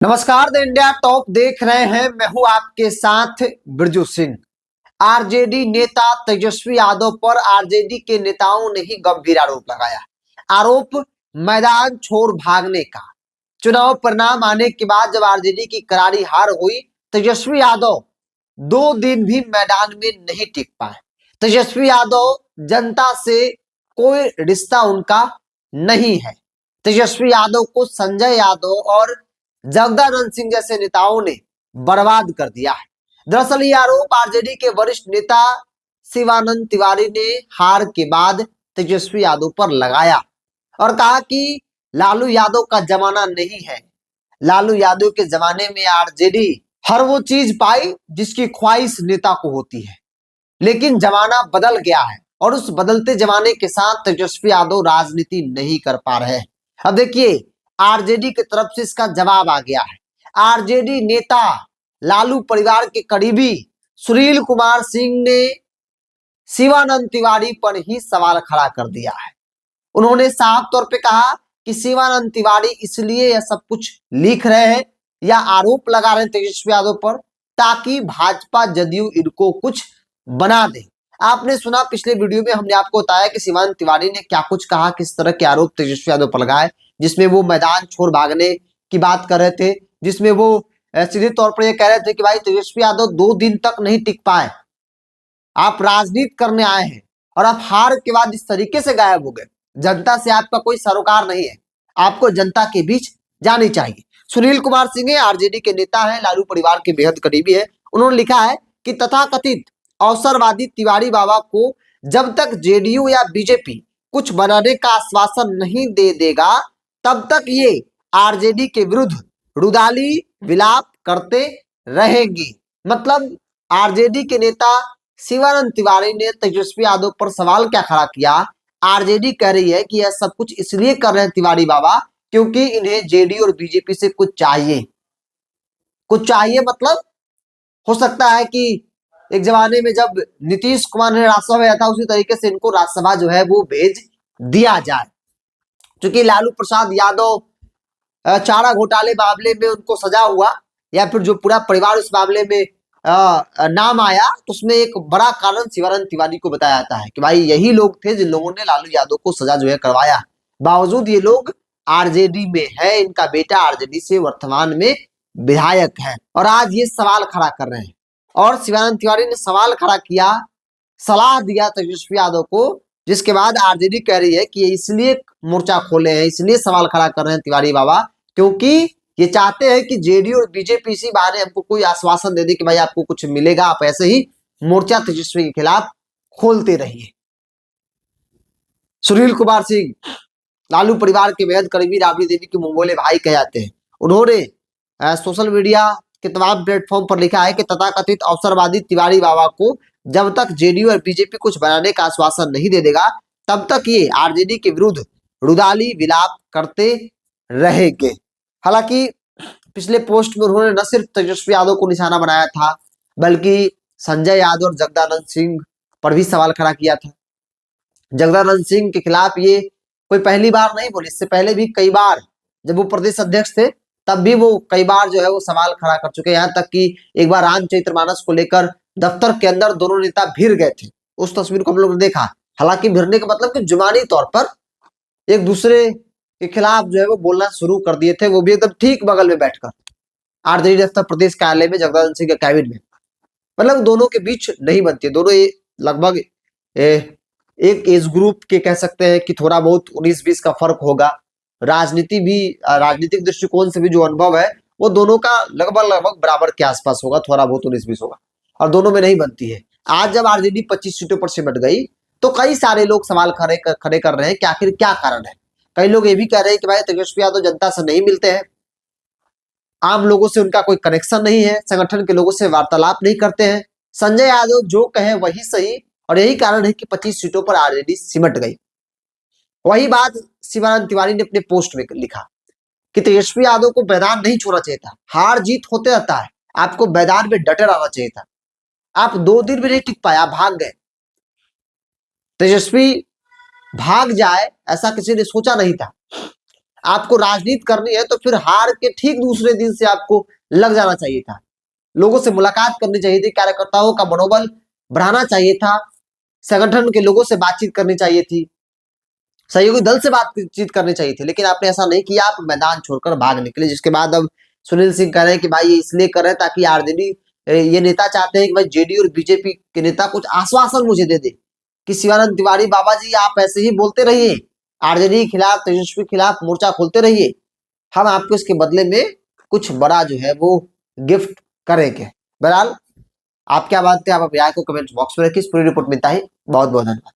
नमस्कार the India top देख रहे हैं। मैं हूं आपके साथ बिरजू सिंह। आरजेडी नेता तेजस्वी यादव पर आरजेडी के नेताओं ने ही गंभीर आरोप लगाया। आरोप मैदान छोड़ भागने का। चुनाव परिणाम आने के बाद जब आरजेडी की करारी हार हुई, तेजस्वी यादव 2 दिन भी मैदान में नहीं टिक पाए। तेजस्वी यादव जनता से कोई रिश्ता उनका नहीं है। तेजस्वी यादव को संजय यादव और जगदानंद सिंह जैसे नेताओं ने बर्बाद कर दिया है। दरअसल ये आरोप आरजेडी के वरिष्ठ नेता शिवानंद तिवारी ने हार के बाद तेजस्वी यादव पर लगाया और कहा कि लालू यादव का जमाना नहीं है। लालू यादव के जमाने में आरजेडी हर वो चीज पाई जिसकी ख्वाहिश नेता को होती है, लेकिन जमाना बदल गया है और उस बदलते जमाने के साथ तेजस्वी यादव राजनीति नहीं कर पा रहे हैं। अब देखिए, आरजेडी की तरफ से इसका जवाब आ गया है। आरजेडी नेता लालू परिवार के करीबी सुनील कुमार सिंह ने शिवानंद तिवारी पर ही सवाल खड़ा कर दिया है। उन्होंने साफ तौर पे कहा कि शिवानंद तिवारी इसलिए यह सब कुछ लिख रहे हैं या आरोप लगा रहे हैं तेजस्वी यादव पर ताकि भाजपा जदयू इनको कुछ बना दे। आपने सुना, पिछले वीडियो में हमने आपको बताया कि शिवानंद तिवारी ने क्या कुछ कहा, किस तरह के आरोप तेजस्वी यादव पर लगाए, जिसमें वो मैदान छोड़ भागने की बात कर रहे थे, जिसमें वो सीधे तौर पर ये कह रहे थे कि भाई तेजस्वी यादव 2 दिन तक नहीं टिक पाए, आप राजनीति करने आए हैं और आप हार के बाद इस तरीके से गायब हो गए। जनता से आपका कोई सरोकार नहीं है, आपको जनता के बीच जानी चाहिए। सुनील कुमार सिंह आरजेडी के नेता हैं, लालू परिवार के बेहद करीबी है। उन्होंने लिखा है कि तथाकथित अवसरवादी तिवारी बाबा को जब तक जेडीयू या बीजेपी कुछ बनाने का आश्वासन नहीं दे देगा, तब तक ये आरजेडी के विरुद्ध रुदाली विलाप करते रहेंगे। मतलब आरजेडी के नेता शिवानंद तिवारी ने तेजस्वी यादव पर सवाल क्या खड़ा किया। आरजेडी कह रही है कि यह सब कुछ इसलिए कर रहे हैं तिवारी बाबा क्योंकि इन्हें जेडीयू और बीजेपी से कुछ चाहिए। कुछ चाहिए मतलब हो सकता है कि एक जमाने में जब नीतीश कुमार ने राज्यसभा भेजा था, उसी तरीके से इनको राज्यसभा जो है वो भेज दिया जाए। क्योंकि लालू प्रसाद यादव चारा घोटाले मामले में उनको सजा हुआ या फिर जो पूरा परिवार उस मामले में नाम आया, तो उसमें एक बड़ा कारण शिवानंद तिवारी को बताया जाता है कि भाई यही लोग थे जिन लोगों ने लालू यादव को सजा जो है करवाया। बावजूद ये लोग आरजेडी में है, इनका बेटा आरजेडी से वर्तमान में विधायक है और आज ये सवाल खड़ा कर रहे हैं। और शिवानंद तिवारी ने सवाल खड़ा किया, सलाह दिया तेजस्वी यादव को, जिसके बाद आरजेडी कह रही है कि ये इसलिए मोर्चा खोले हैं, इसलिए सवाल खड़ा कर रहे हैं तिवारी बाबा, क्योंकि ये चाहते हैं कि जेडीयू और बीजेपी इसी बहाने हमको कोई आश्वासन दे दे कि भाई आपको कुछ मिलेगा, आप ऐसे ही मोर्चा तेजस्वी के खिलाफ खोलते रहिए। सुनील कुमार सिंह लालू परिवार के बेहद करीबी, राबड़ी देवी के मुंह भाई कह जाते हैं। उन्होंने सोशल मीडिया के तमाम प्लेटफॉर्म पर लिखा है कि तथाकथित अवसरवादी तिवारी बाबा को जब तक जेडीयू और बीजेपी कुछ बनाने का आश्वासन नहीं दे देगा, तब तक ये आरजेडी के विरुद्ध रुदाली विलाप करते रहेंगे। हालांकि पिछले पोस्ट में उन्होंने न सिर्फ तेजस्वी यादव को निशाना बनाया था, बल्कि संजय यादव और जगदानंद सिंह पर भी सवाल खड़ा किया था। जगदानंद सिंह के खिलाफ ये कोई पहली बार नहीं बोले, इससे पहले भी कई बार जब वो प्रदेश अध्यक्ष थे तब भी वो कई बार जो है वो सवाल खड़ा कर चुके हैं। यहाँ तक कि एक बार रामचरितमानस को लेकर दफ्तर के अंदर दोनों नेता भिड़ गए थे, उस तस्वीर को हम लोग ने देखा। हालांकि भिड़ने का मतलब कि जुबानी तौर पर एक दूसरे के खिलाफ जो है वो बोलना शुरू कर दिए थे, वो भी एकदम ठीक बगल में बैठकर आरजेडी दफ्तर प्रदेश कार्यालय में जगदानंद सिंह के कैबिन में। मतलब दोनों के बीच नहीं बनती, दोनों ये लगभग एक एज ग्रुप के कह सकते हैं कि थोड़ा बहुत 19-20 का फर्क होगा। राजनीति भी, राजनीतिक दृष्टिकोण से भी जो अनुभव है वो दोनों का लगभग बराबर के आसपास होगा, थोड़ा बहुत 19-20 होगा और दोनों में नहीं बनती है। आज जब आरजेडी 25 सीटों पर सिमट गई तो कई सारे लोग सवाल खड़े कर रहे हैं कि आखिर क्या कारण है। कई लोग ये भी कह रहे हैं कि भाई तेजस्वी यादव जनता से नहीं मिलते हैं, आम लोगों से उनका कोई कनेक्शन नहीं है, संगठन के लोगों से वार्तालाप नहीं करते हैं। संजय यादव जो कहे वही सही और यही कारण है कि 25 सीटों पर आरजेडी सिमट गई। वही बात शिवानंद तिवारी ने अपने पोस्ट में लिखा कि तेजस्वी यादव को मैदान नहीं छोड़ना चाहिए था, हार जीत होते रहता है, आपको मैदान में डटे रहना चाहिए था। आप 2 दिन में नहीं टिक पाए, आप भाग गए। तेजस्वी भाग जाए ऐसा किसी ने सोचा नहीं था। आपको राजनीति करनी है तो फिर हार के ठीक दूसरे दिन से आपको लग जाना चाहिए था, लोगों से मुलाकात करनी चाहिए थी, कार्यकर्ताओं का मनोबल बढ़ाना चाहिए था, संगठन के लोगों से बातचीत करनी चाहिए थी, सहयोगी दल से बातचीत करनी चाहिए थी, लेकिन आपने ऐसा नहीं किया, आप मैदान छोड़कर भाग निकले। जिसके बाद अब सुनील सिंह कह रहे हैं कि भाई ये इसलिए कर रहे हैं ताकि आरजेडी, ये नेता चाहते हैं कि भाई जेडीयू और बीजेपी के नेता कुछ आश्वासन मुझे दे दे कि शिवानंद तिवारी बाबा जी आप ऐसे ही बोलते रहिए, आरजेडी के खिलाफ, तेजस्वी के खिलाफ मोर्चा खोलते रहिए, हम आपको इसके बदले में कुछ बड़ा जो है वो गिफ्ट करेंगे। बहरहाल आप क्या बात थे, आप अपनी राय को कमेंट बॉक्स में रखिए। इस पूरी रिपोर्ट मिलता है, बहुत बहुत धन्यवाद।